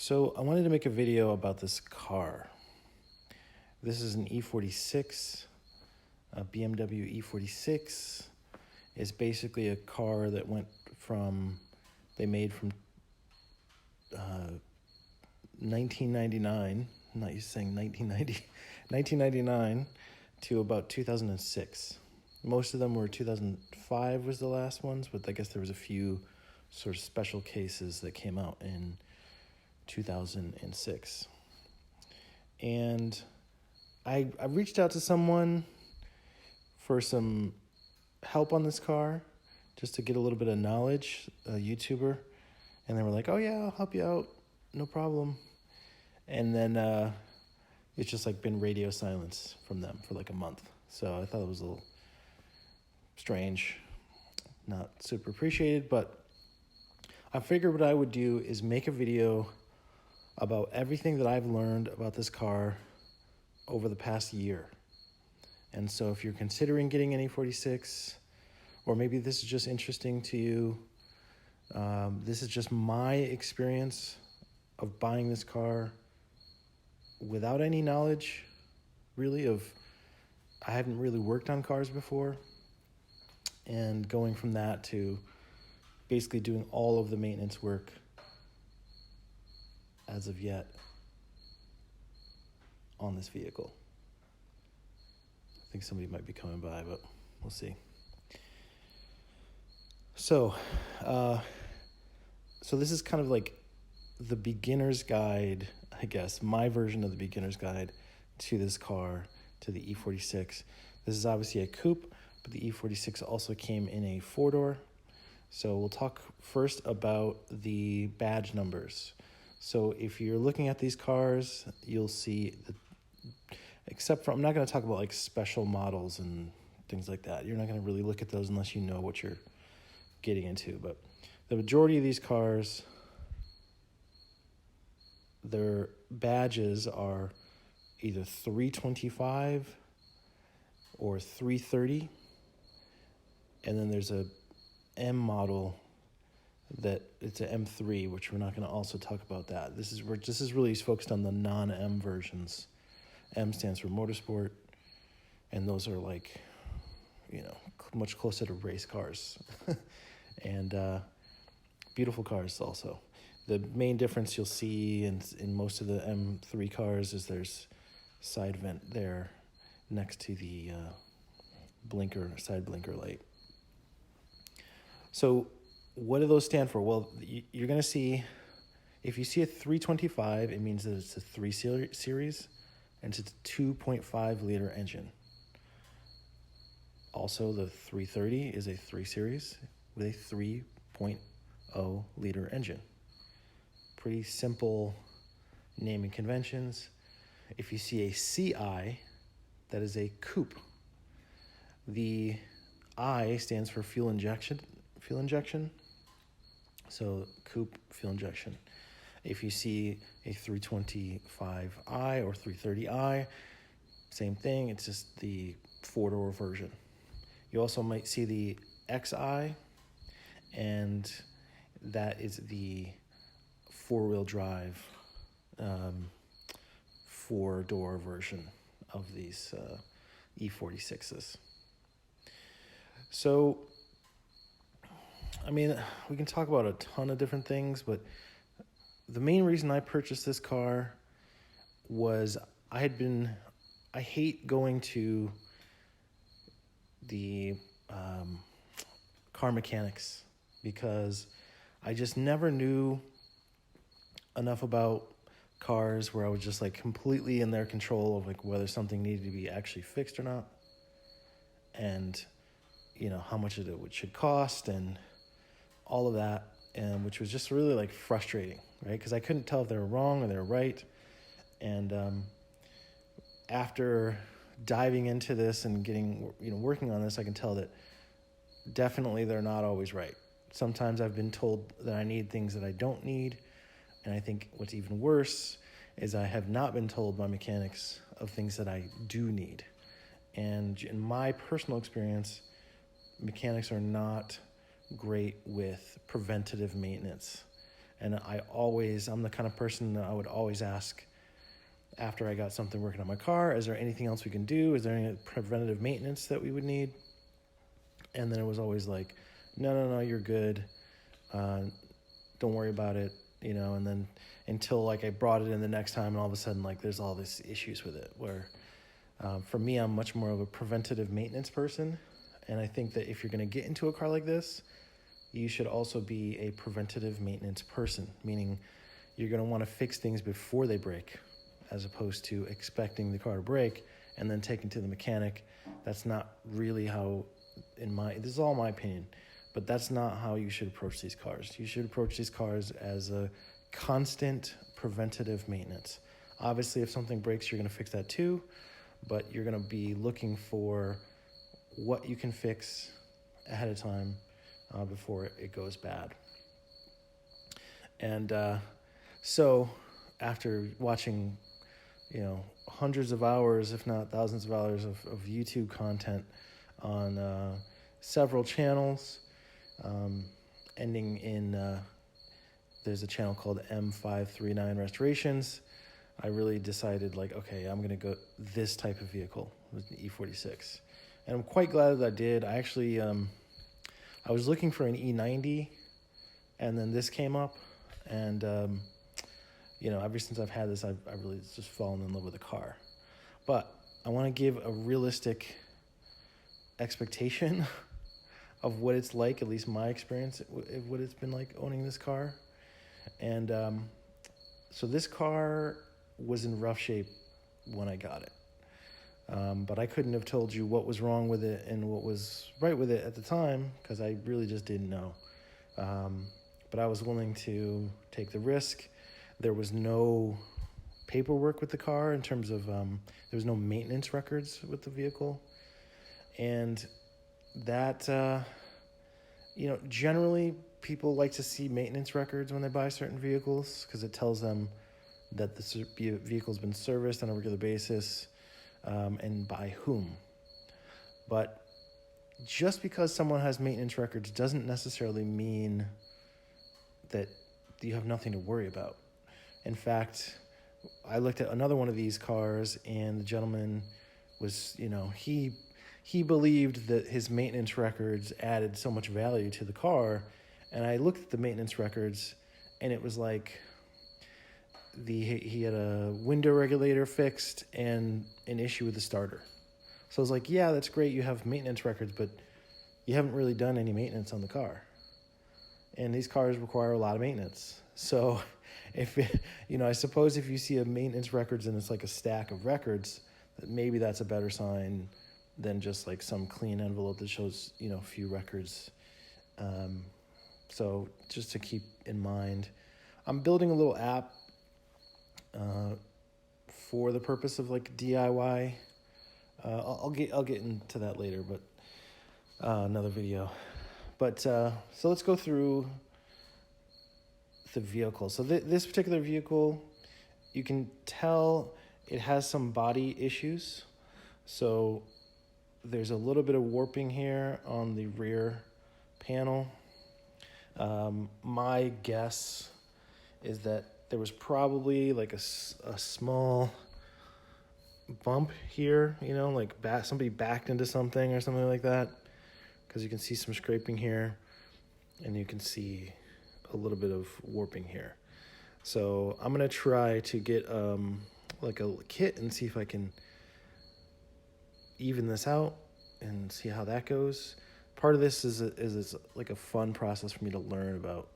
So I wanted to make a video about this car. This is an E46, a BMW E46. It's basically a car that they made from 1999, I'm not used to saying 1999 to about 2006. Most of them were 2005 was the last ones, but I guess there was a few sort of special cases that came out in 2006. And I reached out to someone for some help on this car, just to get a little bit of knowledge, a YouTuber. And they were like, oh yeah, I'll help you out, no problem. And then it's just like been radio silence from them for like a month. So I thought it was a little strange, not super appreciated, but I figured what I would do is make a video about everything that I've learned about this car over the past year. And so if you're considering getting an E46, or maybe this is just interesting to you, this is just my experience of buying this car without any knowledge, really, I haven't really worked on cars before, and going from that to basically doing all of the maintenance work as of yet on this vehicle. I think somebody might be coming by, but we'll see. So this is kind of like the beginner's guide, I guess, my version of the beginner's guide to this car, to the E46. This is obviously a coupe, but the E46 also came in a four-door. So we'll talk first about the badge numbers. So if you're looking at these cars, you'll see, except for, I'm not going to talk about like special models and things like that. You're not going to really look at those unless you know what you're getting into. But the majority of these cars, their badges are either 325 or 330. And then there's a M model that it's an M3, which we're not going to also talk about that. This is really focused on the non-M versions. M stands for motorsport, and those are like, much closer to race cars. And beautiful cars also. The main difference you'll see in most of the M3 cars is there's side vent there next to the side blinker light. So what do those stand for? Well, you're going to see, if you see a 325, it means that it's a 3 series, and it's a 2.5 liter engine. Also, the 330 is a 3 series with a 3.0 liter engine. Pretty simple naming conventions. If you see a CI, that is a coupe. The I stands for fuel injection. So coupe, fuel injection. If you see a 325i or 330i, same thing, it's just the four-door version. You also might see the XI, and that is the four-wheel drive, four-door version of these E46s. So, we can talk about a ton of different things, but the main reason I purchased this car was I hate going to the car mechanics because I just never knew enough about cars where I was just like completely in their control of like whether something needed to be actually fixed or not, and how much it should cost and all of that, and which was just really like frustrating, right? Because I couldn't tell if they were wrong or they were right. And after diving into this and getting working on this, I can tell that definitely they're not always right. Sometimes I've been told that I need things that I don't need, and I think what's even worse is I have not been told by mechanics of things that I do need. And in my personal experience, mechanics are not great with preventative maintenance. And I'm the kind of person that I would always ask after I got something working on my car, is there anything else we can do? Is there any preventative maintenance that we would need? And then it was always like, no, you're good. Don't worry about it, and then until like I brought it in the next time, and all of a sudden like there's all these issues with it where for me, I'm much more of a preventative maintenance person. And I think that if you're going to get into a car like this, you should also be a preventative maintenance person, meaning you're going to want to fix things before they break, as opposed to expecting the car to break and then taking to the mechanic. That's not really how, this is all my opinion, but that's not how you should approach these cars. You should approach these cars as a constant preventative maintenance. Obviously, if something breaks, you're going to fix that too, but you're going to be looking for what you can fix ahead of time before it goes bad. And so after watching, hundreds of hours, if not thousands of hours of YouTube content on several channels, ending in, there's a channel called M539 Restorations, I really decided like, okay, I'm going to go this type of vehicle with the E46. And I'm quite glad that I did. I actually, I was looking for an E90, and then this came up, and ever since I've had this, I've really just fallen in love with the car. But I want to give a realistic expectation of what it's like, at least my experience, what it's been like owning this car. And so this car was in rough shape when I got it. But I couldn't have told you what was wrong with it and what was right with it at the time, because I really just didn't know. But I was willing to take the risk. There was no paperwork with the car in terms of, there was no maintenance records with the vehicle. And that, generally people like to see maintenance records when they buy certain vehicles, because it tells them that the vehicle's been serviced on a regular basis, and by whom. But just because someone has maintenance records doesn't necessarily mean that you have nothing to worry about. In fact, I looked at another one of these cars, and the gentleman was, he believed that his maintenance records added so much value to the car. And I looked at the maintenance records, and it was like he had a window regulator fixed and an issue with the starter. So I was like, yeah, that's great. You have maintenance records, but you haven't really done any maintenance on the car. And these cars require a lot of maintenance. So I suppose if you see a maintenance records and it's like a stack of records, maybe that's a better sign than just like some clean envelope that shows, a few records. So just to keep in mind, I'm building a little app for the purpose of like DIY. I'll get into that later, but another video. But so let's go through the vehicle. So this particular vehicle, you can tell it has some body issues. So there's a little bit of warping here on the rear panel. My guess is that there was probably like a small bump here, like somebody backed into something or something like that, because you can see some scraping here, and you can see a little bit of warping here. So I'm gonna try to get like a kit and see if I can even this out and see how that goes. Part of this is like a fun process for me to learn about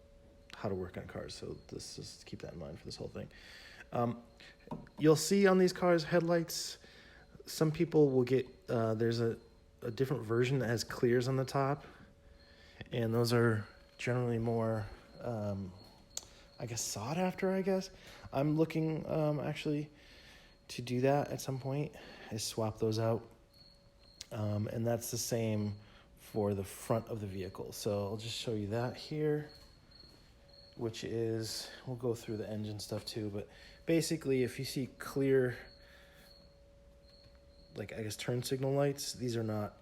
how to work on cars. So just keep that in mind for this whole thing. You'll see on these cars headlights, some people will get, there's a different version that has clears on the top. And those are generally more, sought after, I guess. I'm looking actually to do that at some point, is swap those out. And that's the same for the front of the vehicle. So I'll just show you that here, which is, we'll go through the engine stuff too, but basically if you see clear, turn signal lights, these are not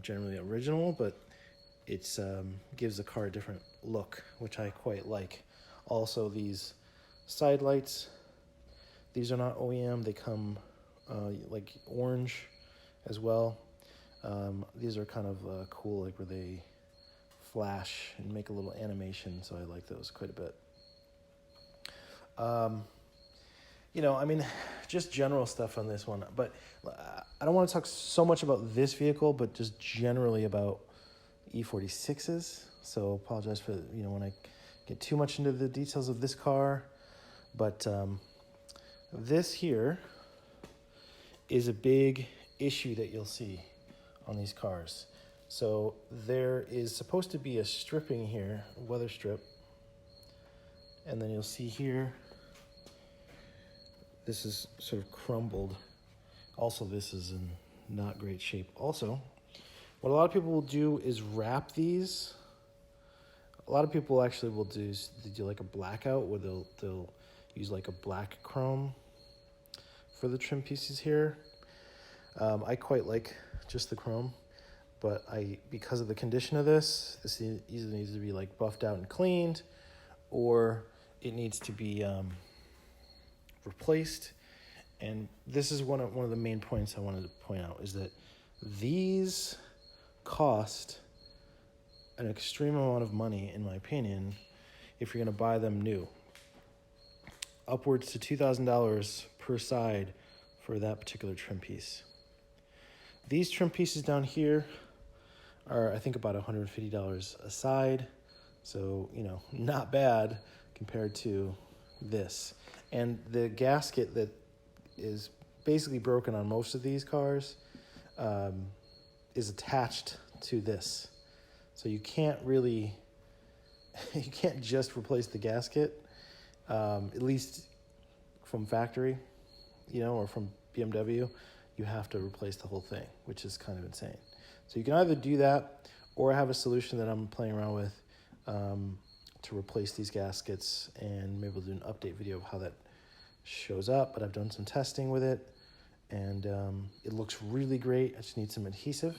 generally original, but it's gives the car a different look, which I quite like. Also, these side lights, these are not OEM. They come like orange as well. These are kind of cool, like where they flash and make a little animation, so I like those quite a bit. I mean, just general stuff on this one, but I don't want to talk so much about this vehicle, but just generally about E46s. So apologize for, when I get too much into the details of this car, but this here is a big issue that you'll see on these cars. So there is supposed to be a stripping here, a weather strip, and then you'll see here, this is sort of crumbled. Also, this is in not great shape. Also, what a lot of people will do is wrap these. A lot of people actually will do like a blackout where they'll use like a black chrome for the trim pieces here. I quite like just the chrome, but because of the condition of this either needs to be like buffed out and cleaned, or it needs to be replaced. And this is one of the main points I wanted to point out, is that these cost an extreme amount of money, in my opinion, if you're going to buy them new. Upwards to $2,000 per side for that particular trim piece. These trim pieces down here are, I think, about $150 a side. So, not bad compared to this. And the gasket that is basically broken on most of these cars is attached to this. So you can't just replace the gasket, at least from factory, or from BMW. You have to replace the whole thing, which is kind of insane. So you can either do that, or have a solution that I'm playing around with to replace these gaskets, and maybe we'll do an update video of how that shows up. But I've done some testing with it, and it looks really great. I just need some adhesive.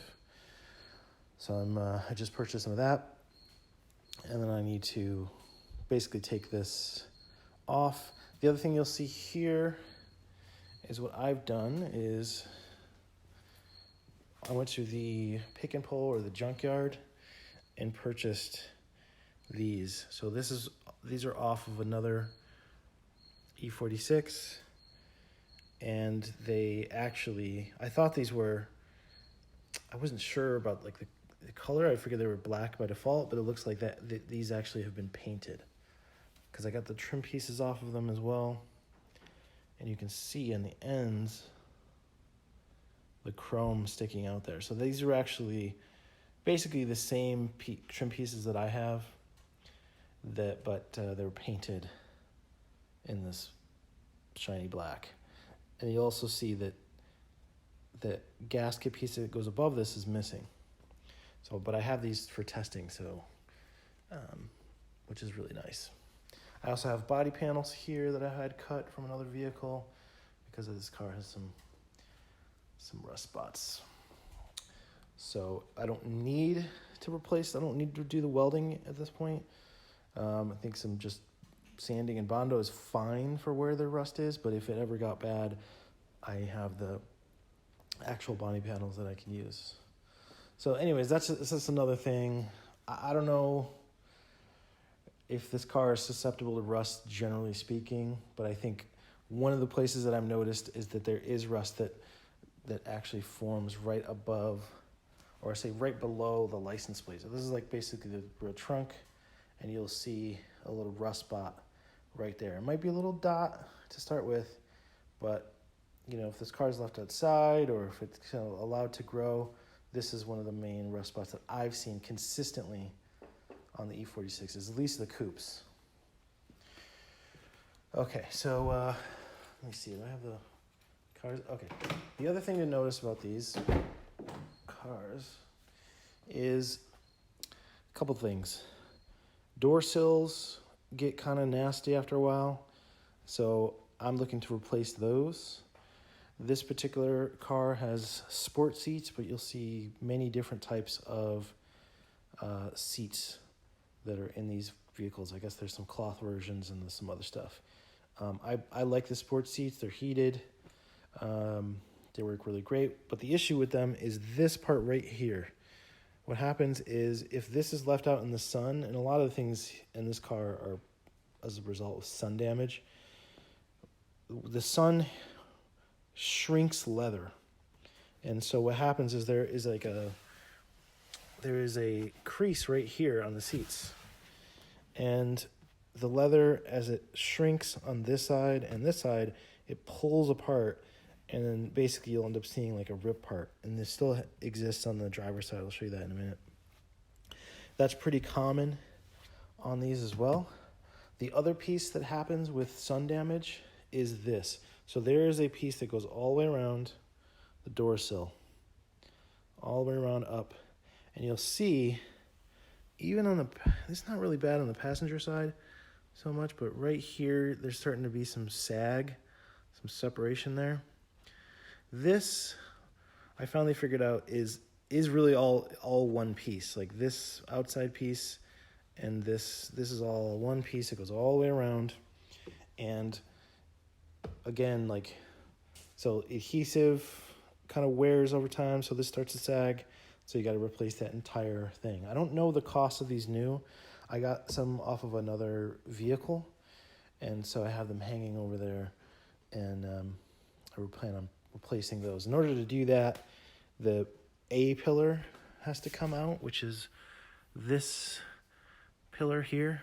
So I just purchased some of that, and then I need to basically take this off. The other thing you'll see here is what I've done is I went to the pick and pull or the junkyard and purchased these. So these are off of another E46, and they actually, I thought these were, I wasn't sure about like the color. I figured they were black by default, but it looks like these actually have been painted, because I got the trim pieces off of them as well, and you can see in the ends the chrome sticking out there. So these are actually basically the same trim pieces that I have, but they were painted in this shiny black. And you also see that the gasket piece that goes above this is missing. So, but I have these for testing, so which is really nice. I also have body panels here that I had cut from another vehicle, because this car has some rust spots. So I don't need to replace, I don't need to do the welding at this point. I think some just sanding and Bondo is fine for where the rust is, but if it ever got bad, I have the actual body panels that I can use. So anyways, that's another thing. I don't know if this car is susceptible to rust, generally speaking, but I think one of the places that I've noticed is that there is rust that actually forms right above, or I say right below the license plate. So this is like basically the rear trunk, and you'll see a little rust spot right there. It might be a little dot to start with, but if this car is left outside or if it's allowed to grow, this is one of the main rust spots that I've seen consistently on the E46s, at least the coupes. Okay, so let me see. Do I have the cars? Okay. The other thing to notice about these cars is a couple things. Door sills get kind of nasty after a while, so I'm looking to replace those. This particular car has sport seats, but you'll see many different types of seats that are in these vehicles. I guess there's some cloth versions and some other stuff. I like the sports seats. They're heated. They work really great. But the issue with them is this part right here. What happens is if this is left out in the sun, and a lot of the things in this car are as a result of sun damage, the sun shrinks leather. And so what happens is there is a crease right here on the seats. And the leather, as it shrinks on this side and this side, it pulls apart, and then basically you'll end up seeing like a rip part. And this still exists on the driver's side. I'll show you that in a minute. That's pretty common on these as well. The other piece that happens with sun damage is this. So there is a piece that goes all the way around the door sill, all the way around up. And you'll see, even on it's not really bad on the passenger side so much, but right here, there's starting to be some sag, some separation there. This, I finally figured out, is really all one piece. Like this outside piece and this is all one piece. It goes all the way around. And again, like, so adhesive kind of wears over time, so this starts to sag. So you got to replace that entire thing. I don't know the cost of these new. I got some off of another vehicle, and so I have them hanging over there, and I would plan on replacing those. In order to do that, the A pillar has to come out, which is this pillar here.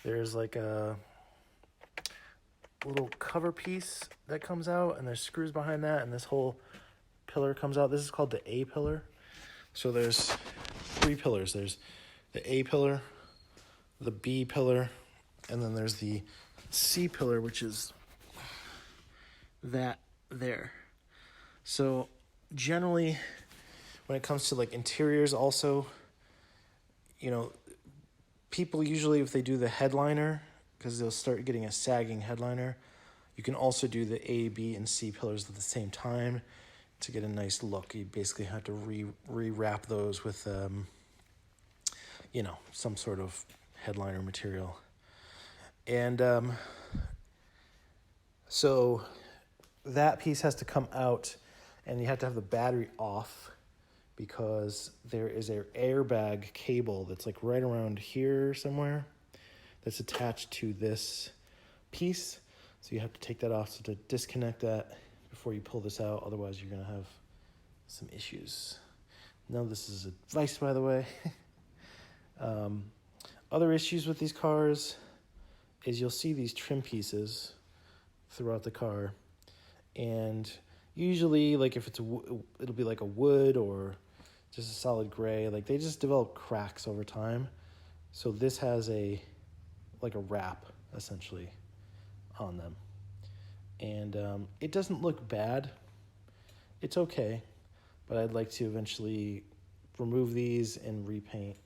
There's like a little cover piece that comes out, and there's screws behind that, and this whole pillar comes out. This is called the A pillar. So there's 3 pillars. There's the A pillar, the B pillar, and then there's the C pillar, which is that there. So generally, when it comes to like interiors also, you know, people usually, if they do the headliner, because they'll start getting a sagging headliner, you can also do the A, B, and C pillars at the same time to get a nice look. You basically have to re-wrap those with, you know, some sort of headliner material. And so that piece has to come out, and you have to have the battery off because there is an airbag cable that's like right around here somewhere that's attached to this piece. So you have to take that off. So to disconnect that before you pull this out, otherwise you're going to have some issues. No, this is advice, by the way. Other issues with these cars is you'll see these trim pieces throughout the car, and usually, like if it'll be like a wood or just a solid gray, like they just develop cracks over time. So this has like a wrap essentially on them, and it doesn't look bad. It's okay, but I'd like to eventually remove these and repaint.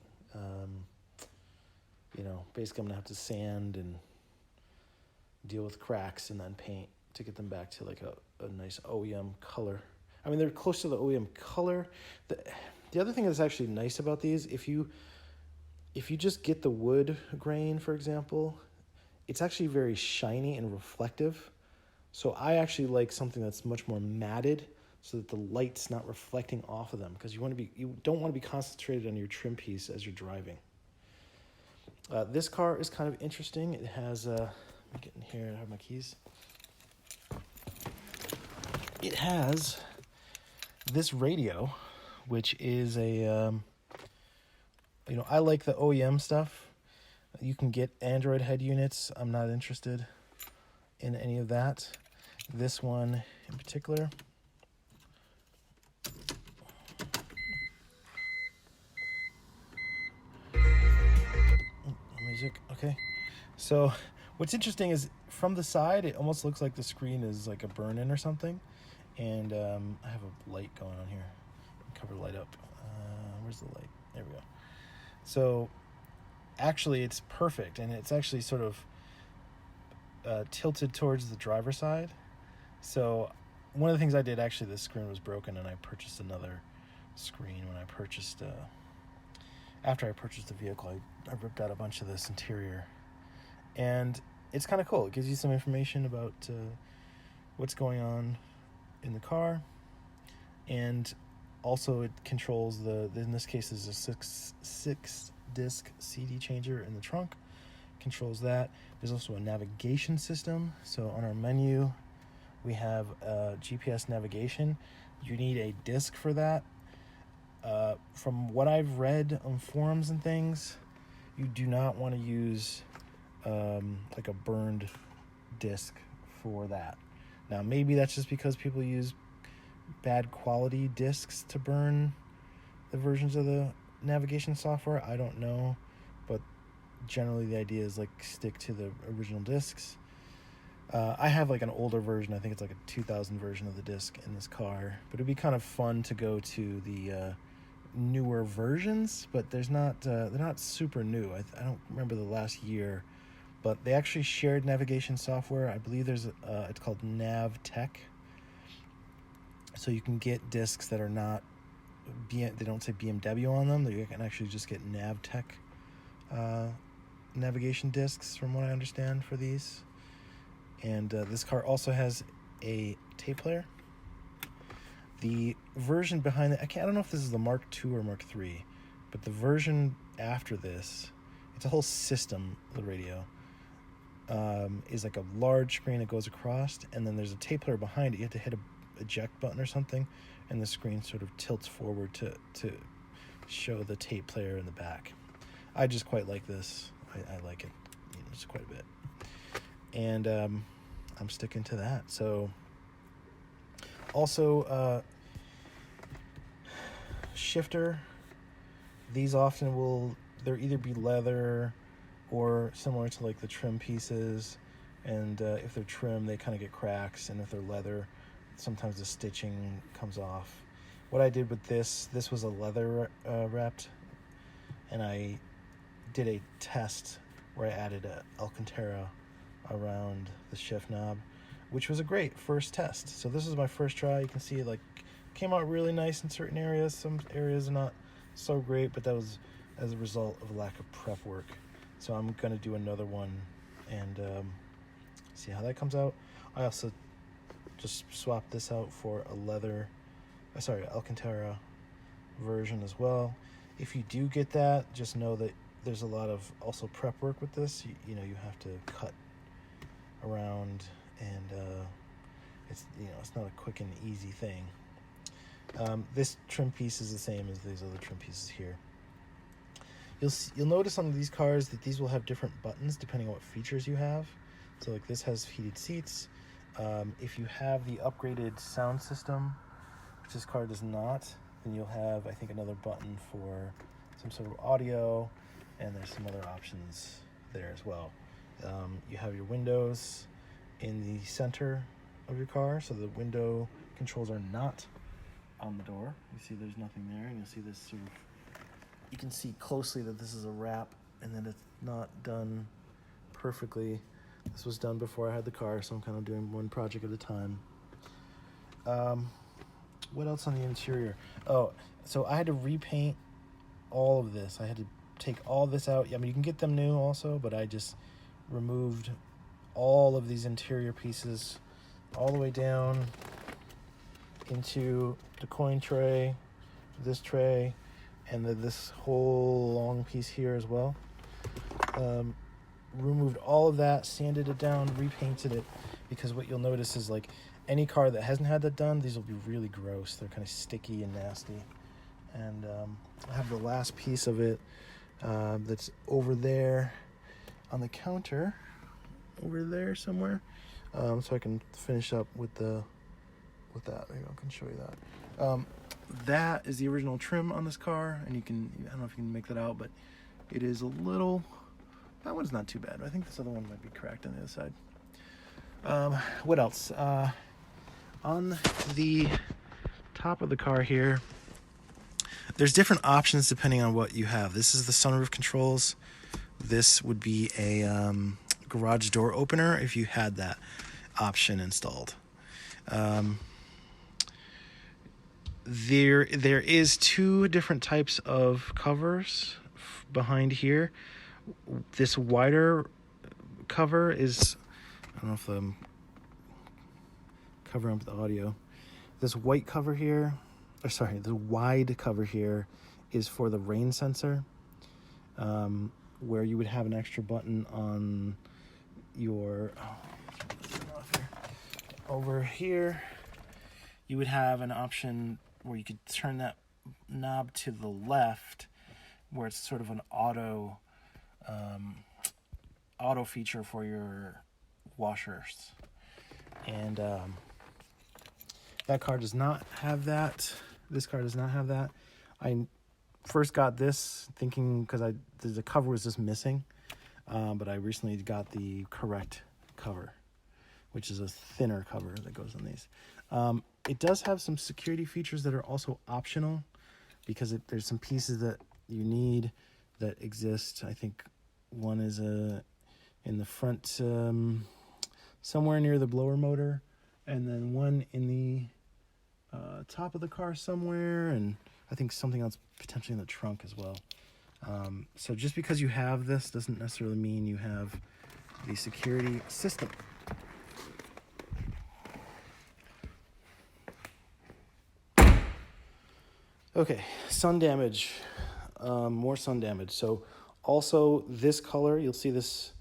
You know, basically I'm gonna have to sand and deal with cracks and then paint to get them back to like a nice OEM color. I mean, they're close to the OEM color. The other thing that's actually nice about these, if you just get the wood grain, for example, it's actually very shiny and reflective. So I actually like something that's much more matted so that the light's not reflecting off of them, because you don't want to be concentrated on your trim piece as you're driving. This car is kind of interesting. It has, let me get in here, I have my keys. It has this radio, which is a, you know, I like the OEM stuff. You can get Android head units. I'm not interested in any of that. This one in particular. Music, okay. So what's interesting is from the side, it almost looks like the screen is like a burn-in or something. And I have a light going on here. Cover the light up. Where's the light? There we go. So actually it's perfect, and it's actually sort of tilted towards the driver's side. So one of the things I did, actually the screen was broken, and I purchased another screen when I purchased after I purchased the vehicle, I ripped out a bunch of this interior. And it's kind of cool. It gives you some information about what's going on in the car. And also it controls in this case, there's a six disc CD changer in the trunk. Controls that. There's also a navigation system. So on our menu, we have GPS navigation. You need a disc for that. From what I've read on forums and things, you do not want to use like a burned disc for that. Now, maybe that's just because people use bad quality discs to burn the versions of the navigation software. I don't know, but generally the idea is like stick to the original discs. I have like an older version. I think it's like a 2000 version of the disc in this car, but it'd be kind of fun to go to the newer versions, but they're not super new. I don't remember the last year, but they actually shared navigation software. I believe there's it's called Nav Tech. So you can get discs that are not they don't say BMW on them. You can actually just get Nav Tech navigation discs, from what I understand, for these. And this car also has a tape player. The version behind it, I don't know if this is the Mark II or Mark III, but the version after this, it's a whole system, the radio, is like a large screen that goes across, and then there's a tape player behind it. You have to hit a eject button or something, and the screen sort of tilts forward to show the tape player in the back. I just quite like this. I like it, just quite a bit. And I'm sticking to that. So also shifter, these often they'll either be leather or similar to like the trim pieces, and if they're trim they kind of get cracks, and if they're leather sometimes the stitching comes off. What I did with this was a leather wrapped, and I did a test where I added a Alcantara around the shift knob, which was a great first test. So this is my first try. You can see it like came out really nice in certain areas. Some areas are not so great, but that was as a result of lack of prep work. So I'm gonna do another one and see how that comes out. I also just swapped this out for a Alcantara version as well. If you do get that, just know that there's a lot of also prep work with this. You know, you have to cut around, and it's not a quick and easy thing. This trim piece is the same as these other trim pieces here. You'll notice on these cars that these will have different buttons depending on what features you have. So like this has heated seats. If you have the upgraded sound system, which this car does not, then you'll have, I think, another button for some sort of audio, and there's some other options there as well. You have your windows in the center of your car, so the window controls are not on the door. You see there's nothing there, and you'll see this sort of, you can see closely that this is a wrap and that it's not done perfectly. This was done before I had the car, so I'm kind of doing one project at a time. What else on the interior? Oh, so I had to repaint all of this. I had to take all this out. I mean, you can get them new also, but I just removed all of these interior pieces all the way down into the coin tray, this tray, and then this whole long piece here as well. Removed all of that, sanded it down, repainted it, because what you'll notice is like any car that hasn't had that done, these will be really gross. They're kind of sticky and nasty. And I have the last piece of it that's over there on the counter, over there somewhere, so I can finish up with that. Maybe I can show you that. That is the original trim on this car, and I don't know if you can make that out, but it is a little, that one's not too bad. I think this other one might be cracked on the other side. What else? On the top of the car here, there's different options depending on what you have. This is the sunroof controls. This would be a garage door opener if you had that option installed. There is two different types of covers behind here. This wider cover is, I don't know if I'm covering up the audio. This white cover here, the wide cover here is for the rain sensor, where you would have an extra button on your, over here, you would have an option where you could turn that knob to the left, where it's sort of an auto feature for your washers. And that car does not have that. This car does not have that. I first got this thinking because the cover was just missing, but I recently got the correct cover, which is a thinner cover that goes on these. It does have some security features that are also optional, because there's some pieces that you need that exist. I think one is in the front, somewhere near the blower motor, and then one in the top of the car somewhere, and I think something else potentially in the trunk as well. So just because you have this doesn't necessarily mean you have the security system. Okay, sun damage, more sun damage. So also this color, you'll see this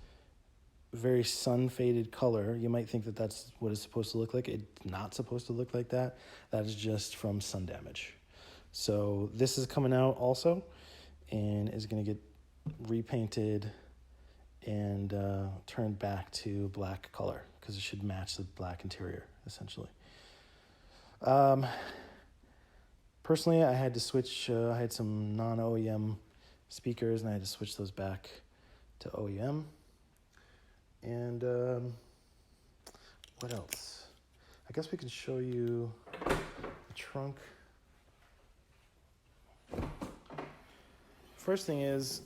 very sun faded color. You might think that that's what it's supposed to look like. It's not supposed to look like that. That is just from sun damage. So this is coming out also, and is going to get repainted and turned back to black color, because it should match the black interior essentially. Personally, I had to switch. I had some non-OEM speakers, and I had to switch those back to OEM. And what else? I guess we can show you the trunk. First thing is,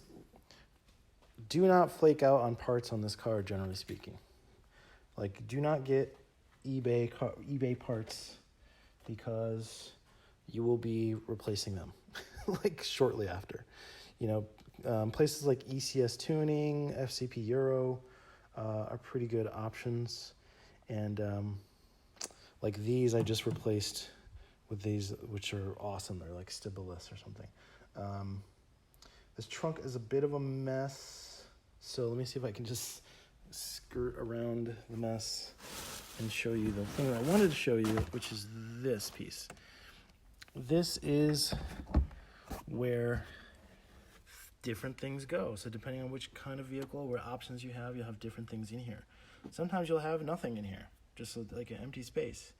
do not flake out on parts on this car, generally speaking. Like, do not get eBay parts, because you will be replacing them like shortly after. You know, places like ECS Tuning, FCP Euro are pretty good options. And like these I just replaced with these, which are awesome. They're like Stabilis or something. This trunk is a bit of a mess, so let me see if I can just skirt around the mess and show you the thing that I wanted to show you, which is this piece. This is where different things go. So depending on which kind of vehicle, what options you have, you'll have different things in here. Sometimes you'll have nothing in here, just like an empty space.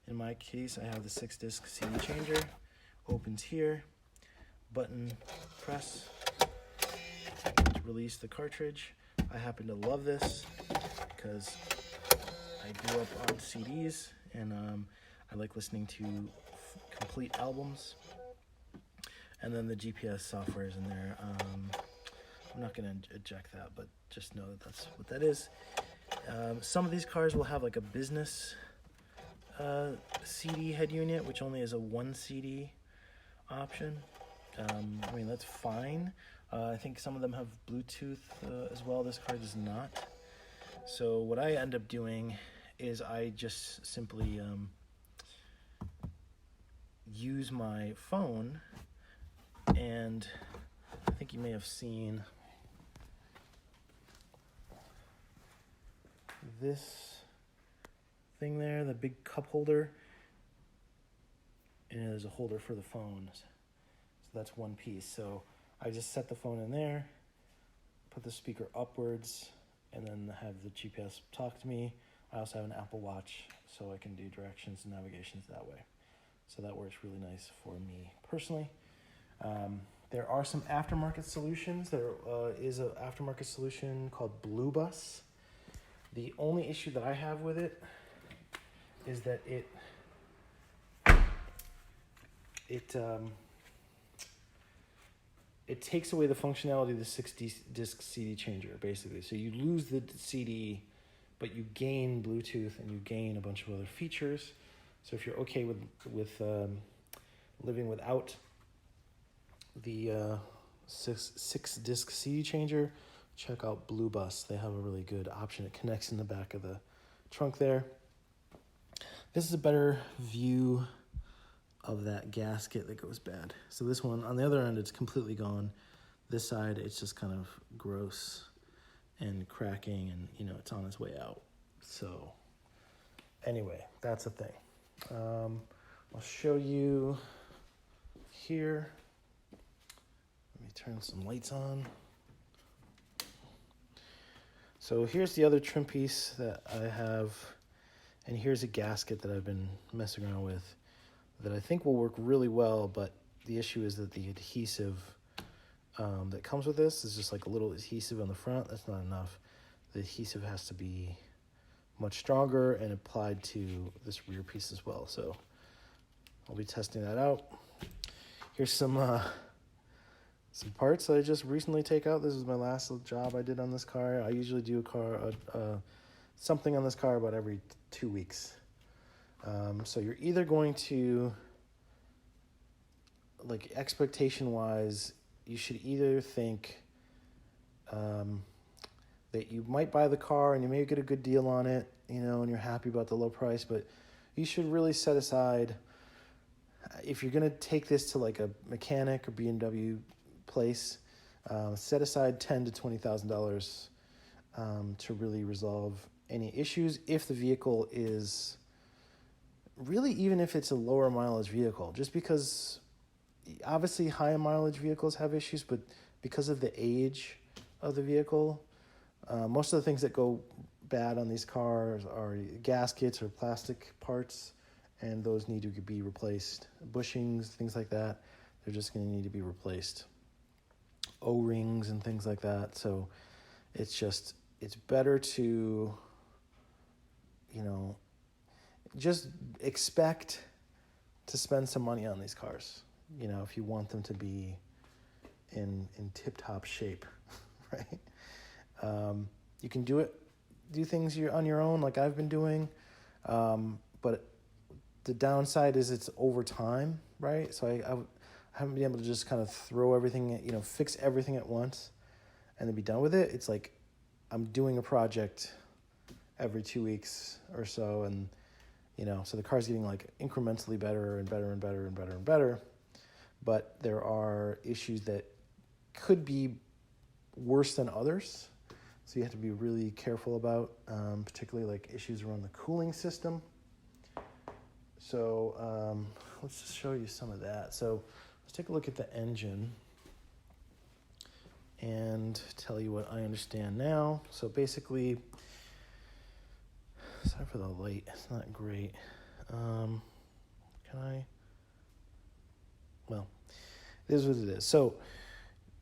In my case, I have the 6-disc CD changer. Opens here, button press to release the cartridge. I happen to love this because I grew up on CDs, and I like listening to complete albums. And then the GPS software is in there. I'm not going to eject that, but just know that that's what that is. Some of these cars will have like a business CD head unit, which only is a 1 CD option. I mean, that's fine. I think some of them have Bluetooth as well. This car does not. So what I end up doing is I just simply use my phone, and I think you may have seen this thing there, the big cup holder, and there's a holder for the phone. So that's one piece. So I just set the phone in there, put the speaker upwards, and then have the GPS talk to me. I also have an Apple Watch, so I can do directions and navigations that way. So that works really nice for me personally. There are some aftermarket solutions. There is an aftermarket solution called Blue Bus. The only issue that I have with it is that it takes away the functionality of the 6-disc CD changer, basically. So you lose the CD, but you gain Bluetooth and you gain a bunch of other features. So if you're okay with living without the six disc CD changer, check out Blue Bus. They have a really good option. It connects in the back of the trunk there. This is a better view of that gasket that goes bad. So this one, on the other end, it's completely gone. This side, it's just kind of gross and cracking, and it's on its way out. So anyway, that's a thing. I'll show you here. Let me turn some lights on. So here's the other trim piece that I have, and here's a gasket that I've been messing around with that I think will work really well, but the issue is that the adhesive that comes with this is just like a little adhesive on the front. That's not enough. The adhesive has to be much stronger and applied to this rear piece as well. So I'll be testing that out. Here's some parts that I just recently take out. This is my last job I did on this car. I usually do something on this car about every 2 weeks. So you're either going to, like, expectation-wise, you should either think that you might buy the car and you may get a good deal on it, and you're happy about the low price, but you should really set aside, if you're going to take this to like a mechanic or BMW place, set aside $10,000 to $20,000 to really resolve any issues if the vehicle is really, even if it's a lower mileage vehicle, just because obviously high mileage vehicles have issues, but because of the age of the vehicle, most of the things that go bad on these cars are gaskets or plastic parts, and those need to be replaced. Bushings, things like that, they're just going to need to be replaced. O-rings and things like that. So it's better to, just expect to spend some money on these cars, if you want them to be in tip-top shape, right? You can do things on your own like I've been doing, but the downside is it's over time, right? So I haven't been able to just kind of throw everything, fix everything at once and then be done with it. It's like I'm doing a project every 2 weeks or so, and so the car's getting like incrementally better and better and better and better and better, but there are issues that could be worse than others, so you have to be really careful about, particularly like issues around the cooling system. So let's just show you some of that. So let's take a look at the engine and tell you what I understand now. So basically, sorry for the light, it's not great. Well, this is what it is. So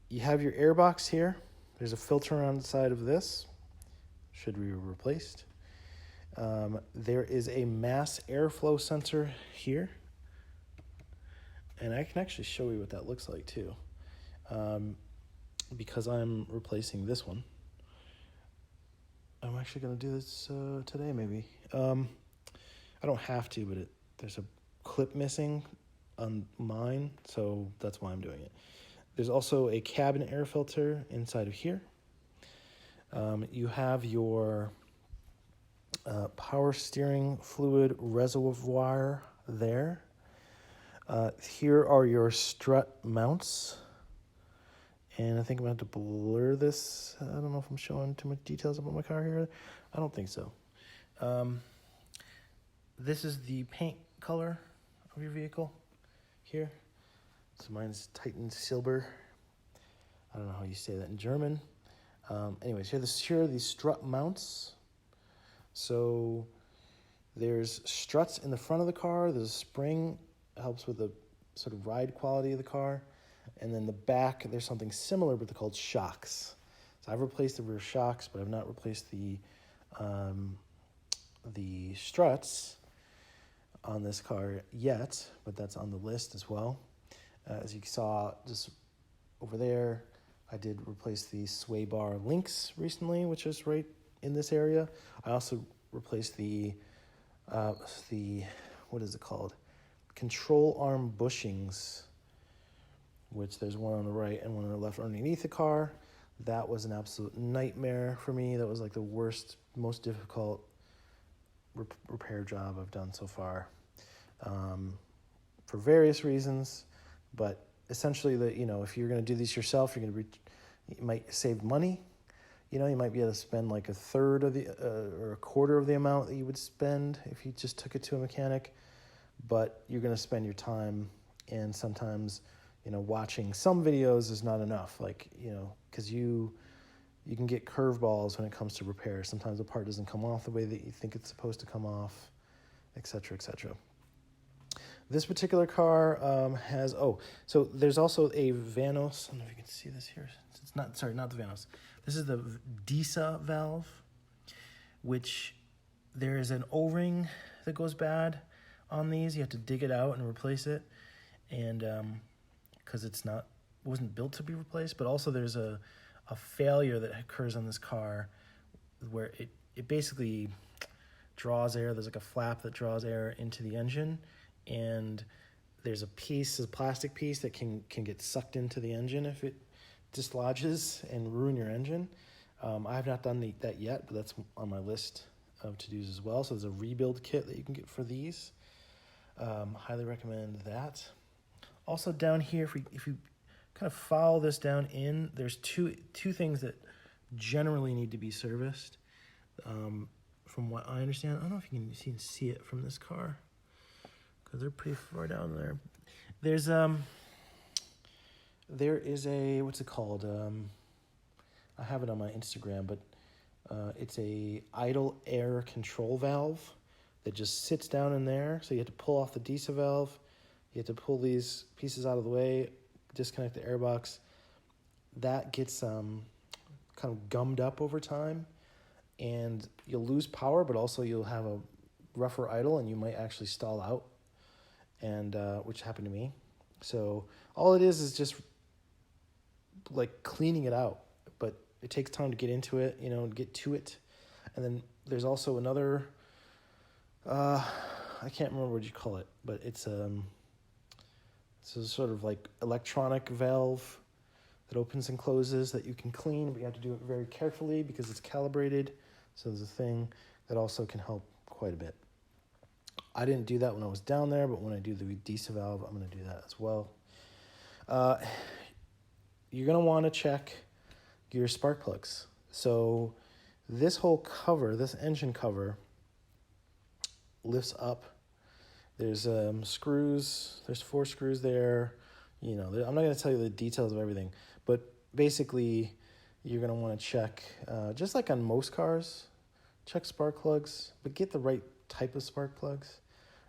you have your air box here. There's a filter on the side of this. Should be replaced. There is a mass airflow sensor here. And I can actually show you what that looks like too. Because I'm replacing this one. I'm actually going to do this today, maybe. I don't have to, but there's a clip missing on mine, so that's why I'm doing it. There's also a cabin air filter inside of here. You have your power steering fluid reservoir there. Here are your strut mounts. And I think I'm going to have to blur this. I don't know if I'm showing too much details about my car here. I don't think so. This is the paint color of your vehicle here. So mine's Titan Silber. I don't know how you say that in German. Anyways, here are the strut mounts. So there's struts in the front of the car. There's a spring, helps with the sort of ride quality of the car. And then the back, there's something similar, but they're called shocks. So I've replaced the rear shocks, but I've not replaced the struts on this car yet, but that's on the list as well. As you saw just over there, I did replace the sway bar links recently, which is right in this area. I also replaced the what is it called? Control arm bushings which there's one on the right and one on the left underneath the car. That was an absolute nightmare for me. That was like the worst, most difficult repair job I've done so far, for various reasons. But essentially, if you're going to do these yourself, you might save money. You might be able to spend like a third of the or a quarter of the amount that you would spend if you just took it to a mechanic. But you're going to spend your time, and sometimes, watching some videos is not enough. Like, because you can get curveballs when it comes to repair. Sometimes a part doesn't come off the way that you think it's supposed to come off, etc., etc. This particular car has, so there's also a Vanos. I don't know if you can see this here. It's not the Vanos. This is the DISA valve, which there is an O-ring that goes bad on these. You have to dig it out and replace it, and because it wasn't built to be replaced. But also there's a failure that occurs on this car where it basically draws air. There's like a flap that draws air into the engine, and there's a plastic piece that can get sucked into the engine if it dislodges and ruin your engine. I have not done that yet, but that's on my list of to-dos as well. So there's a rebuild kit that you can get for these. Highly recommend that. Also down here, if you kind of follow this down in, there's two things that generally need to be serviced. From what I understand, I don't know if you can see it from this car, because they're pretty far down there. There is a, what's it called? I have it on my Instagram, but it's a idle air control valve that just sits down in there. So you have to pull off the DISA valve. You have to pull these pieces out of the way, disconnect the airbox. That gets kind of gummed up over time, and you'll lose power, but also you'll have a rougher idle, and you might actually stall out, and which happened to me. So all it is just like cleaning it out, but it takes time to get into it, and get to it. And then there's also another, I can't remember what you call it, but it's a sort of like electronic valve that opens and closes that you can clean, but you have to do it very carefully because it's calibrated. So there's a thing that also can help quite a bit. I didn't do that when I was down there, but when I do the DISA valve, I'm going to do that as well. You're going to want to check your spark plugs. So this whole cover, this engine cover, lifts up. There's screws. There's 4 screws there. I'm not going to tell you the details of everything, but basically you're going to want to check, just like on most cars, check spark plugs, but get the right type of spark plugs.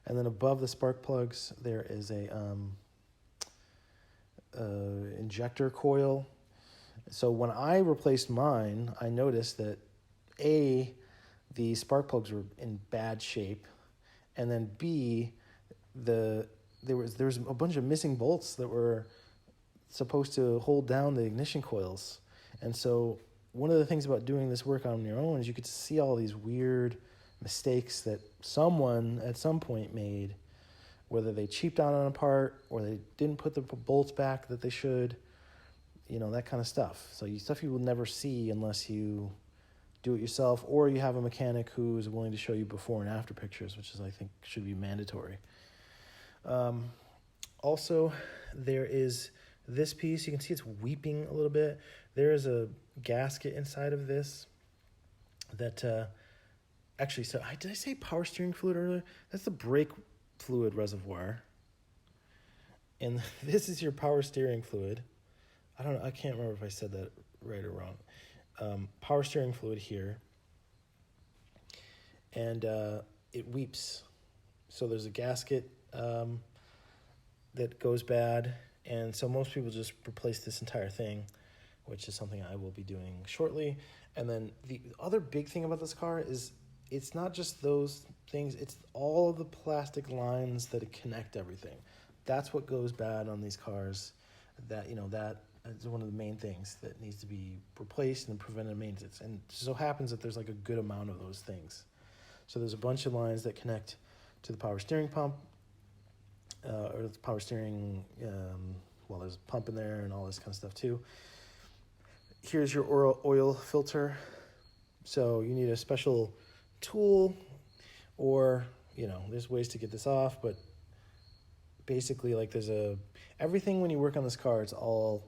And then above the spark plugs, there is a injector coil. So when I replaced mine, I noticed that the spark plugs were in bad shape, and then B, there was a bunch of missing bolts that were supposed to hold down the ignition coils. And so one of the things about doing this work on your own is you could see all these weird mistakes that someone at some point made, whether they cheaped out on a part or they didn't put the bolts back that they should, that kind of stuff. So stuff you will never see unless you do it yourself, or you have a mechanic who is willing to show you before and after pictures, which is, I think, should be mandatory. Also, there is this piece. You can see it's weeping a little bit. There is a gasket inside of this that actually, so did I say power steering fluid earlier? That's the brake fluid reservoir. And this is your power steering fluid. I can't remember if I said that right or wrong. Power steering fluid here, and it weeps. So there's a gasket that goes bad, and so most people just replace this entire thing, which is something I will be doing shortly. And then the other big thing about this car is it's not just those things, it's all of the plastic lines that connect everything. That's what goes bad on these cars. That is one of the main things that needs to be replaced and preventive maintenance. And it so happens that there's like a good amount of those things. So there's a bunch of lines that connect to the power steering pump, or the power steering well, there's a pump in there and all this kind of stuff too. Here's your oil filter. So you need a special tool, or, you know, there's ways to get this off, but basically, like, everything when you work on this car, it's all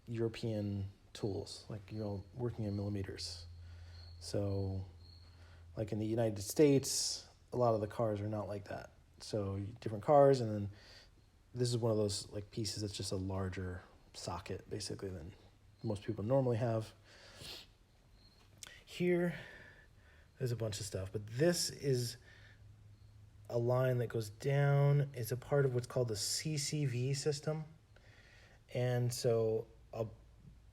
European tools, like, you know, working in millimeters. So, like in the United States, a lot of the cars are not like that. So different cars, and then this is one of those like pieces that's just a larger socket basically than most people normally have. Here, there's a bunch of stuff, but this is a line that goes down. It's a part of what's called the CCV system. And so a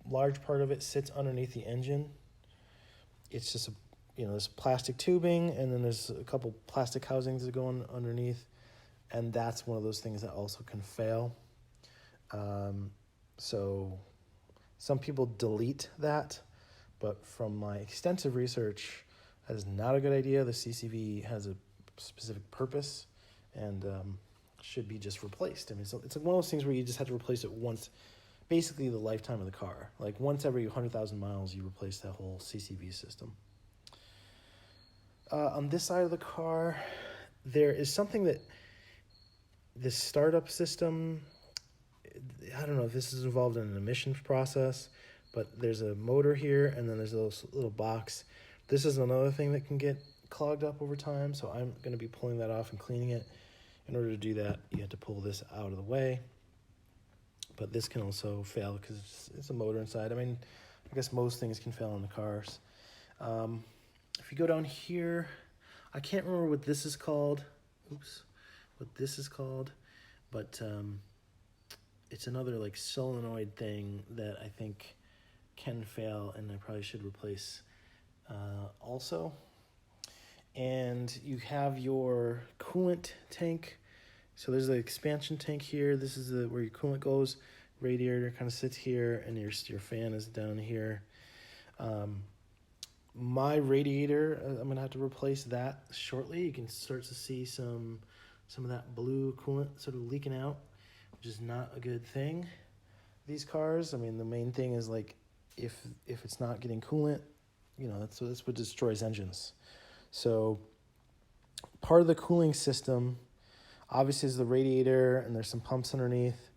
large part of it sits underneath the engine. It's just this plastic tubing, and then there's a couple plastic housings that go on underneath, and that's one of those things that also can fail. So some people delete that, but from my extensive research, that is not a good idea. The CCV has a specific purpose and should be just replaced. I mean, it's one of those things where you just have to replace it once, basically the lifetime of the car. Like once every 100,000 miles, you replace that whole CCV system. On this side of the car, there is something that this startup system, I don't know if this is involved in an emissions process, but there's a motor here, and then there's a little box. This is another thing that can get clogged up over time, so I'm going to be pulling that off and cleaning it. In order to do that, you have to pull this out of the way. But this can also fail because it's a motor inside. I mean, I guess most things can fail in the cars. If you go down here, I can't remember what this is called. What this is called, but it's another like solenoid thing that I think can fail, and I probably should replace also. And you have your coolant tank. So there's the expansion tank here. This is where your coolant goes. Radiator kind of sits here, and your fan is down here. My radiator, I'm going to have to replace that shortly. You can start to see some of that blue coolant sort of leaking out, which is not a good thing. These cars, I mean, the main thing is like if it's not getting coolant, that's what destroys engines. So part of the cooling system, obviously, is the radiator, and there's some pumps underneath,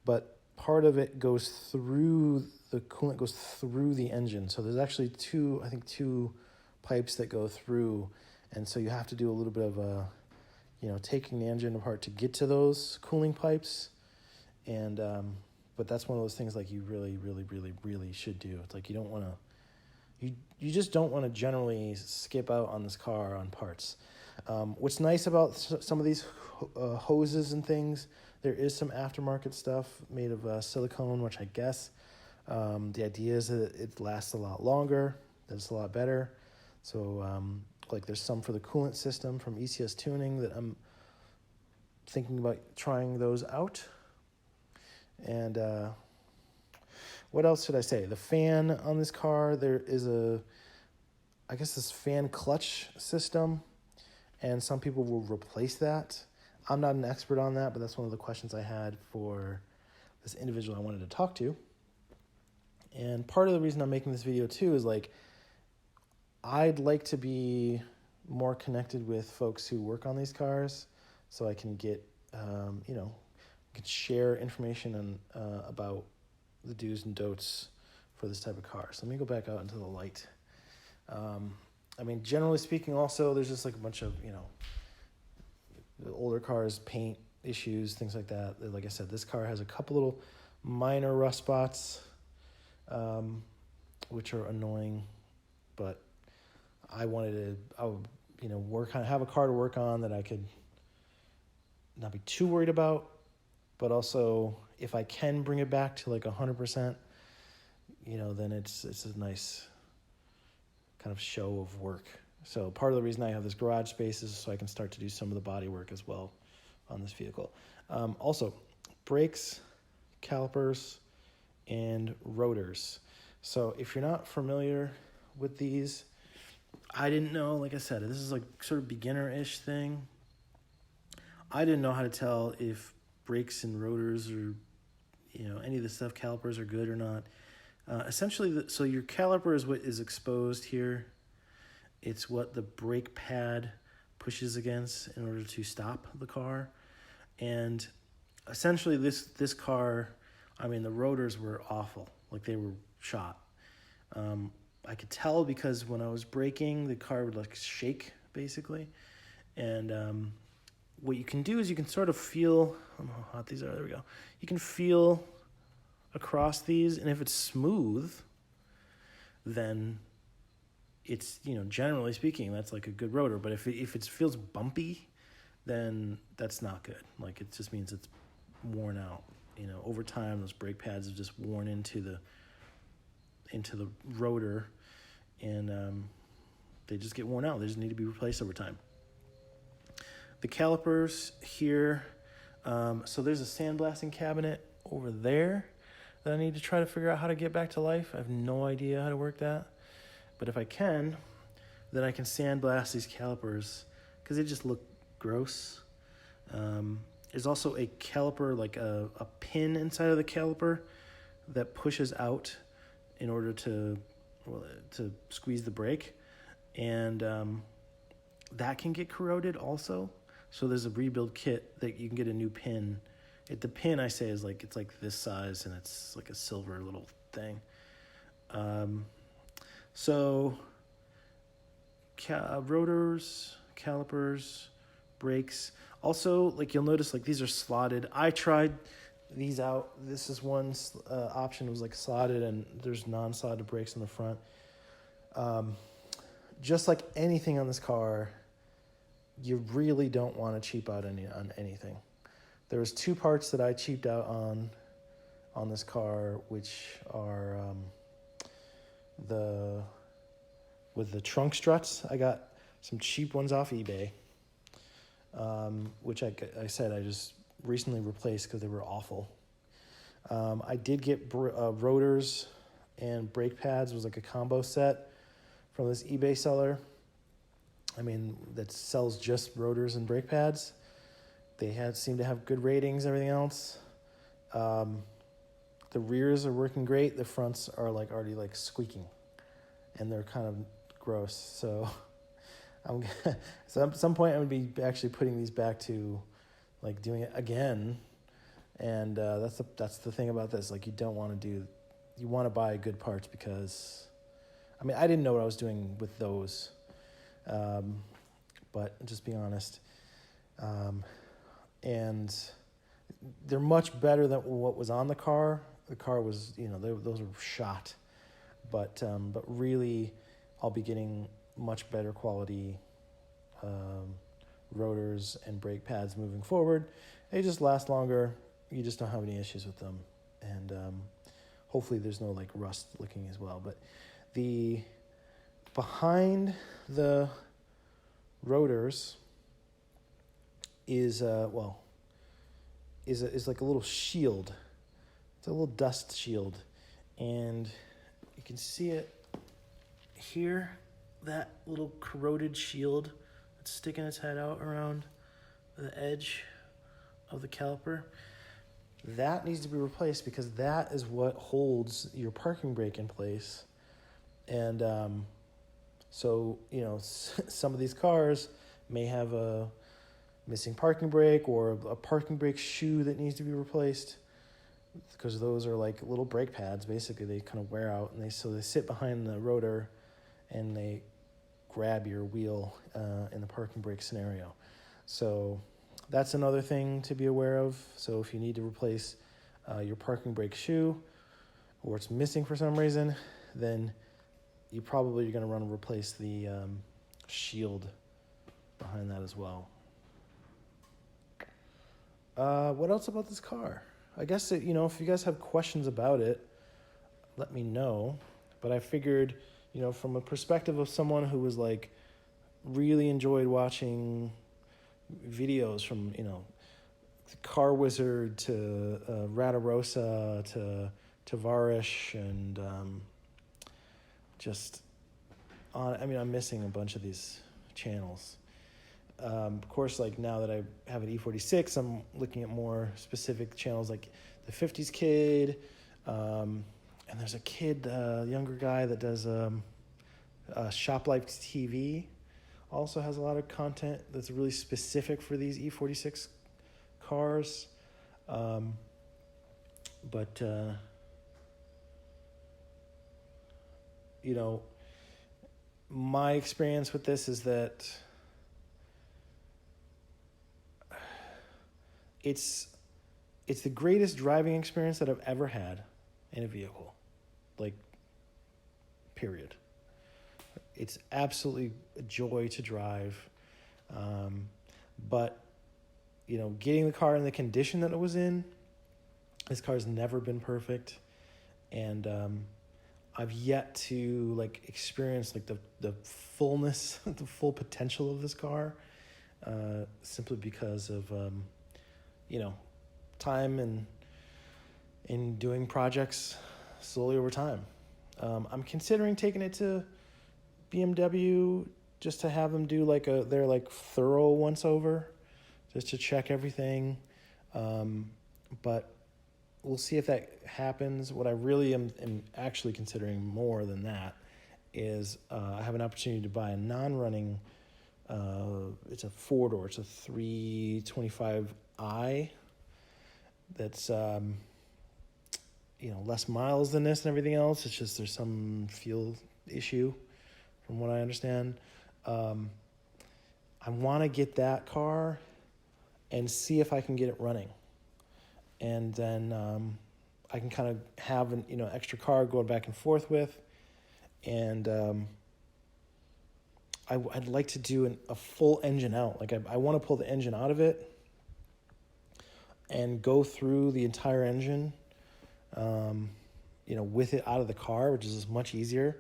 but part of it goes through, the coolant goes through the engine. So there's actually two pipes that go through, and so you have to do a little bit of taking the engine apart to get to those cooling pipes. And but that's one of those things like you really, really, really, really should do. It's like you just don't want to generally skip out on this car on parts. What's nice about some of these hoses and things, there is some aftermarket stuff made of silicone, which I guess the idea is that it lasts a lot longer, that it's a lot better. So like there's some for the coolant system from ECS Tuning that I'm thinking about trying those out. And what else should I say? The fan on this car, there is this fan clutch system, and some people will replace that. I'm not an expert on that, but that's one of the questions I had for this individual I wanted to talk to. And part of the reason I'm making this video too is like, I'd like to be more connected with folks who work on these cars, so I can get, can share information about the do's and don'ts for this type of car. So let me go back out into the light. I mean, generally speaking, also, there's just like a bunch of, the older cars, paint issues, things like that. Like I said, this car has a couple little minor rust spots, which are annoying, but I wanted to, work on, have a car to work on that I could not be too worried about, but also if I can bring it back to like 100%, then it's a nice kind of show of work. So part of the reason I have this garage space is so I can start to do some of the body work as well on this vehicle. Also, brakes, calipers, and rotors. So if you're not familiar with these, I didn't know, like I said, this is like sort of beginner-ish thing. I didn't know how to tell if brakes and rotors are any of the stuff, calipers are good or not. Essentially, so your caliper is what is exposed here. It's what the brake pad pushes against in order to stop the car. And essentially this car, the rotors were awful. Like, they were shot. I could tell because when I was braking, the car would like shake basically. And what you can do is you can sort of feel, I don't know how hot these are, there we go. You can feel across these, and if it's smooth, then it's, generally speaking, that's like a good rotor. But if it feels bumpy, then that's not good. Like, it just means it's worn out. Over time, those brake pads have just worn into the rotor, and they just get worn out. They just need to be replaced over time. The calipers here, so there's a sandblasting cabinet over there that I need to try to figure out how to get back to life. I have no idea how to work that. But if I can, then I can sandblast these calipers because they just look gross. There's also a caliper, like a pin inside of the caliper that pushes out in order to squeeze the brake. And that can get corroded also. So there's a rebuild kit that you can get a new pin. The pin, I say, is like, it's like this size, and it's like a silver little thing. So rotors, calipers, brakes. Also, like, you'll notice, like, these are slotted. I tried these out. This is one option was like slotted, and there's non-slotted brakes in the front. Just like anything on this car, you really don't want to cheap out on anything. There was two parts that I cheaped out on this car, which are with the trunk struts. I got some cheap ones off eBay, which I said I just recently replaced because they were awful. I did get rotors and brake pads. It was like a combo set from this eBay seller. That sells just rotors and brake pads. They seem to have good ratings, everything else. The rears are working great. The fronts are already squeaking, and they're kind of gross. So at some point I'm gonna be actually putting these back to doing it again. And that's the thing about this. You want to buy good parts because I didn't know what I was doing with those. But just be honest. And they're much better than what was on the car. The car was, those were shot. But really, I'll be getting much better quality rotors and brake pads moving forward. They just last longer. You just don't have any issues with them. And hopefully there's no rust looking as well. But behind the rotors is like a little shield. It's a little dust shield, and you can see it here, that little corroded shield that's sticking its head out around the edge of the caliper. That needs to be replaced because that is what holds your parking brake in place. And so, some of these cars may have a missing parking brake or a parking brake shoe that needs to be replaced, because those are like little brake pads. Basically, they kind of wear out, and they sit behind the rotor, and they grab your wheel in the parking brake scenario. So that's another thing to be aware of. So if you need to replace your parking brake shoe, or it's missing for some reason, then you probably are going to want to replace the shield behind that as well. What else about this car? I guess if you guys have questions about it, let me know. But I figured, from a perspective of someone who was really enjoyed watching videos from, Car Wizard to Radarosa to Tavarish, and I'm missing a bunch of these channels. Of course, now that I have an E46, I'm looking at more specific channels like the 50s kid, and there's a kid, younger guy that does Shop Life TV. Also has a lot of content that's really specific for these E46 cars. But you know, my experience with this is that it's the greatest driving experience that I've ever had in a vehicle. Like, period. It's absolutely a joy to drive. But, you know, getting the car in the condition that it was in, this car's never been perfect. And I've yet to, like, experience, like, the fullness, the full potential of this car, simply because of, you know, time and in doing projects slowly over time. I'm considering taking it to BMW just to have them do like their like thorough once over, just to check everything. But we'll see if that happens. What I really am actually considering more than that is I have an opportunity to buy a non-running, it's a four-door, it's a 325i that's, you know, less miles than this and everything else. It's just there's some fuel issue from what I understand. I want to get that car and see if I can get it running. And then I can kind of have an, you know, extra car going back and forth with. And I'd like to do a full engine out. Like I want to pull the engine out of it and go through the entire engine, you know, with it out of the car, which is much easier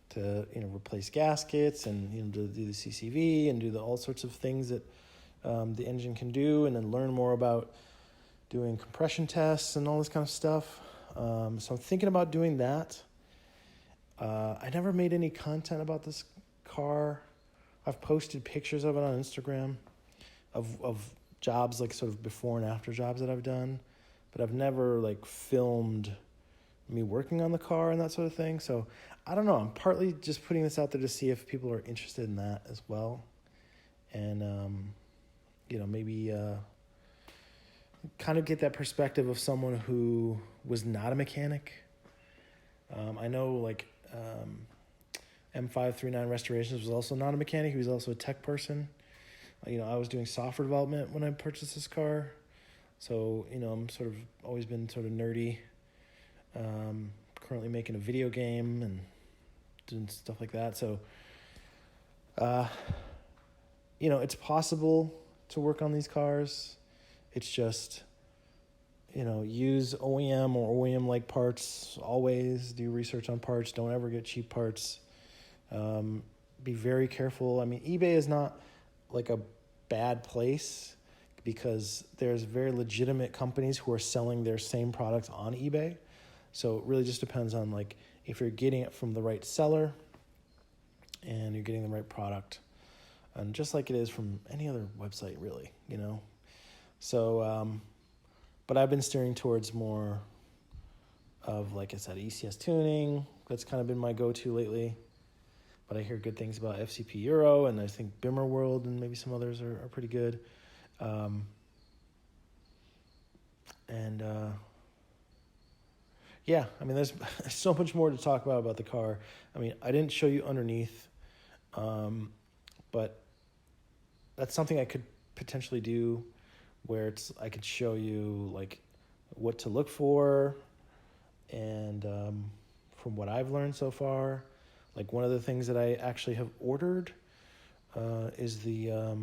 to, you know, replace gaskets and, you know, to do the CCV and do all sorts of things that the engine can do, and then learn more about doing compression tests and all this kind of stuff. So I'm thinking about doing that. I never made any content about this car. I've posted pictures of it on Instagram of jobs, like sort of before and after jobs that I've done, but I've never like filmed me working on the car and that sort of thing. So I don't know. I'm partly just putting this out there to see if people are interested in that as well. And, you know, maybe kind of get that perspective of someone who was not a mechanic. I know like M539 Restorations was also not a mechanic. He was also a tech person. You know, I was doing software development when I purchased this car. So, you know, I'm sort of always been sort of nerdy. Currently making a video game and doing stuff like that. So, you know, it's possible to work on these cars. It's just, you know, use OEM or OEM-like parts. Always do research on parts. Don't ever get cheap parts. Be very careful. I mean, eBay is not like a bad place because there's very legitimate companies who are selling their same products on eBay. So it really just depends on like if you're getting it from the right seller and you're getting the right product. And just like it is from any other website, really, you know. So, but I've been steering towards more of, like I said, ECS tuning. That's kind of been my go-to lately. But I hear good things about FCP Euro, and I think Bimmer World and maybe some others are pretty good. Yeah, I mean, there's so much more to talk about the car. I mean, I didn't show you underneath, but that's something I could potentially do where I could show you like what to look for, and from what I've learned so far, like one of the things that I actually have ordered is the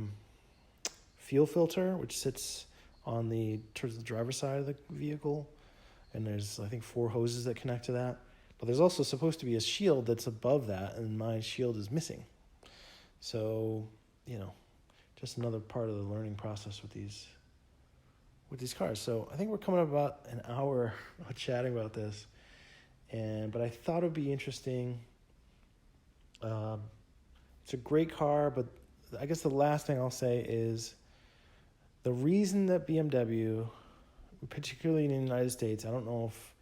fuel filter, which sits on towards the driver's side of the vehicle. And there's, I think, 4 hoses that connect to that. But there's also supposed to be a shield that's above that, and my shield is missing. So, you know, just another part of the learning process with these cars. So I think we're coming up about an hour of chatting about this. But I thought it would be interesting. It's a great car, but I guess the last thing I'll say is the reason that BMW particularly in the United States. I don't know if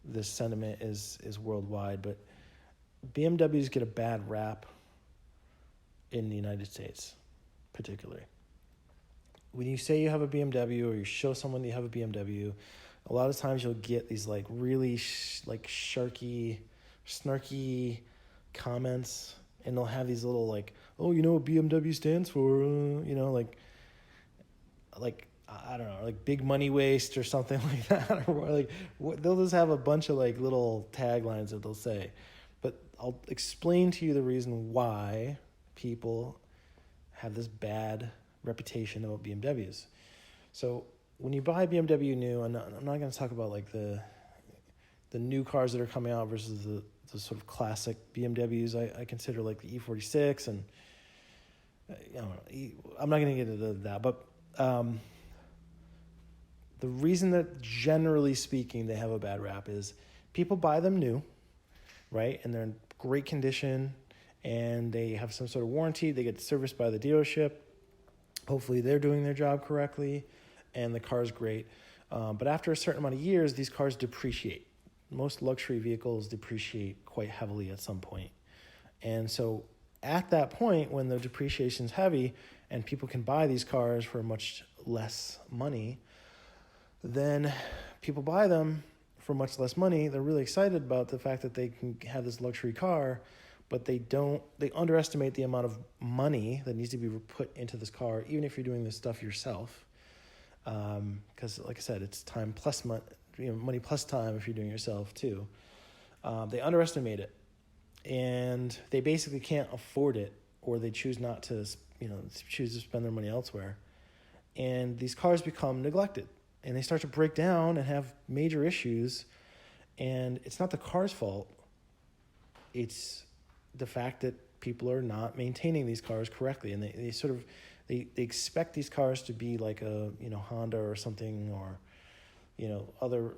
this sentiment is worldwide, but BMWs get a bad rap in the United States, particularly. When you say you have a BMW or you show someone you have a BMW, a lot of times you'll get these like really snarky comments, and they'll have these little like, oh, you know what BMW stands for? Like I don't know, like big money waste or something like that, or like they'll just have a bunch of like little taglines that they'll say. But I'll explain to you the reason why people have this bad reputation about BMWs. So when you buy a BMW new, I'm not going to talk about like the new cars that are coming out versus the sort of classic BMWs. I consider like the E46 and I don't know, I'm not going to get into that, but the reason that generally speaking they have a bad rap is people buy them new, right? And they're in great condition and they have some sort of warranty. They get serviced by the dealership. Hopefully they're doing their job correctly and the car's great. But after a certain amount of years, these cars depreciate. Most luxury vehicles depreciate quite heavily at some point. And so at that point, when the depreciation is heavy and people can buy these cars for much less money, then people buy them for much less money. They're really excited about the fact that they can have this luxury car, but they underestimate the amount of money that needs to be put into this car, even if you're doing this stuff yourself. Because like I said, it's time plus money plus time if you're doing it yourself too. They underestimate it, and they basically can't afford it, or they choose not to, choose to spend their money elsewhere. And these cars become neglected, and they start to break down and have major issues. And it's not the car's fault. It's the fact that people are not maintaining these cars correctly, and they expect these cars to be like a Honda or something, or other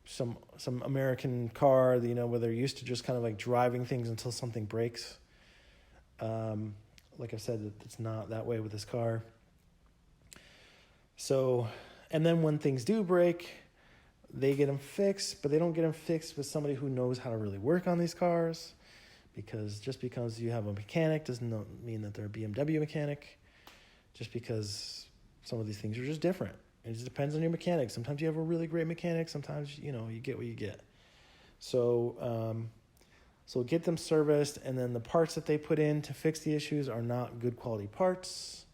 some American car, where they're used to just kind of like driving things until something breaks. Like I said, it's not that way with this car. So, and then when things do break, they get them fixed, but they don't get them fixed with somebody who knows how to really work on these cars, because just because you have a mechanic doesn't mean that they're a BMW mechanic. Just because some of these things are just different. It just depends on your mechanic. Sometimes you have a really great mechanic. Sometimes, you get what you get. So get them serviced, and then the parts that they put in to fix the issues are not good quality parts.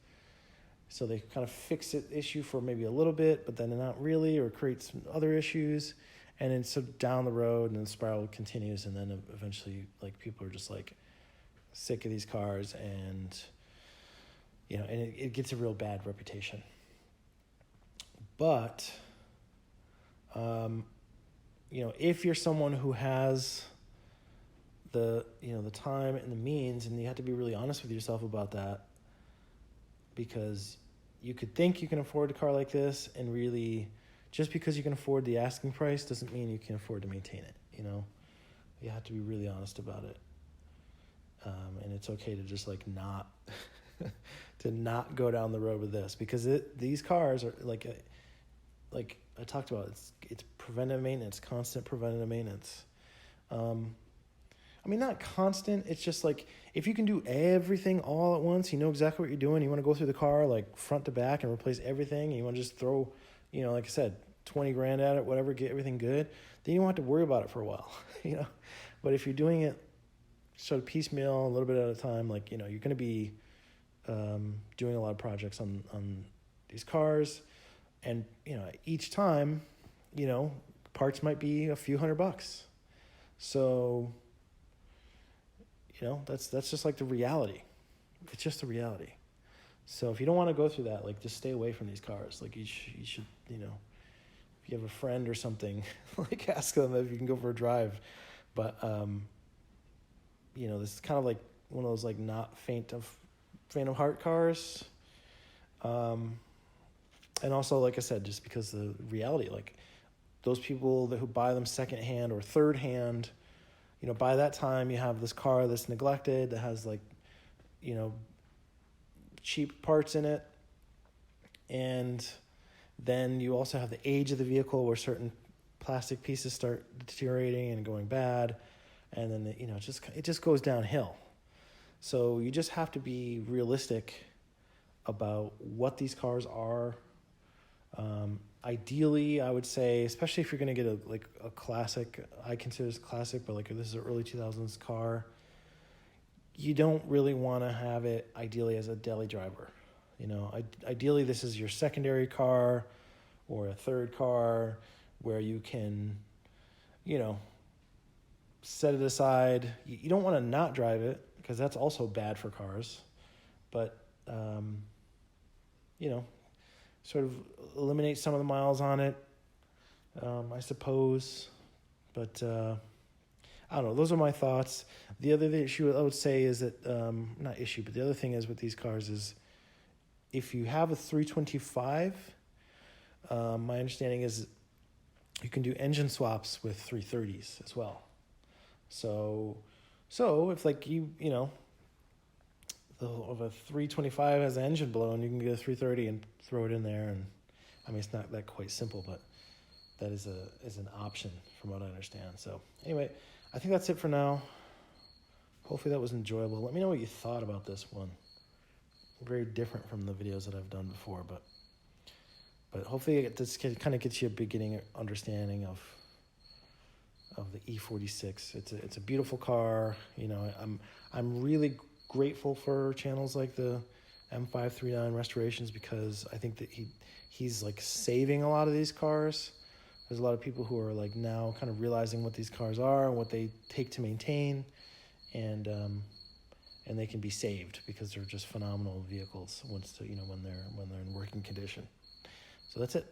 So they kind of fix the issue for maybe a little bit, but then not really, or create some other issues. And then so down the road, and the spiral continues, and then eventually, like, people are just like sick of these cars, and and it gets a real bad reputation. But, if you're someone who has the time and the means, and you have to be really honest with yourself about that, because you could think you can afford a car like this, and really, just because you can afford the asking price doesn't mean you can afford to maintain it. You have to be really honest about it. And it's okay to just like not to not go down the road with this, because these cars are like I talked about, it's preventive maintenance, constant preventative maintenance. Not constant, it's just like, if you can do everything all at once, you know exactly what you're doing, you want to go through the car like front to back and replace everything, and you want to just throw, like I said, 20 grand at it, whatever, get everything good, then you won't have to worry about it for a while, But if you're doing it sort of piecemeal, a little bit at a time, like, you're going to be doing a lot of projects on these cars, and each time, parts might be a few $100. So that's just like the reality. It's just the reality. So if you don't want to go through that, like, just stay away from these cars. Like, you should if you have a friend or something, like, ask them if you can go for a drive. But this is kind of like one of those like not faint of heart cars. And also, like I said, just because the reality, like, those people who buy them secondhand or third hand, by that time you have this car that's neglected, that has like, cheap parts in it, and Then you also have the age of the vehicle where certain plastic pieces start deteriorating and going bad, and then it just goes downhill. So you just have to be realistic about what these cars are. Ideally, I would say, especially if you're going to get a classic, I consider this classic, but like if this is an early 2000s car, you don't really want to have it ideally as a daily driver. Ideally this is your secondary car or a third car where you can, set it aside. You don't want to not drive it because that's also bad for cars, but, sort of eliminate some of the miles on it, I suppose. But I don't know. Those are my thoughts. The other issue I would say is that, not issue, but the other thing is with these cars is if you have a 325, my understanding is you can do engine swaps with 330s as well. So if like of a 325 has an engine blown, you can get a 330 and throw it in there. And I mean, it's not that quite simple, but that is an option from what I understand. So anyway, I think that's it for now. Hopefully that was enjoyable. Let me know what you thought about this one. Very different from the videos that I've done before, but hopefully this kind of gets you a beginning understanding of the E46. It's a beautiful car. I'm really grateful for channels like the M539 Restorations because I think that he's like saving a lot of these cars. There's a lot of people who are like now kind of realizing what these cars are and what they take to maintain, and they can be saved because they're just phenomenal vehicles when they're in working condition. So that's it.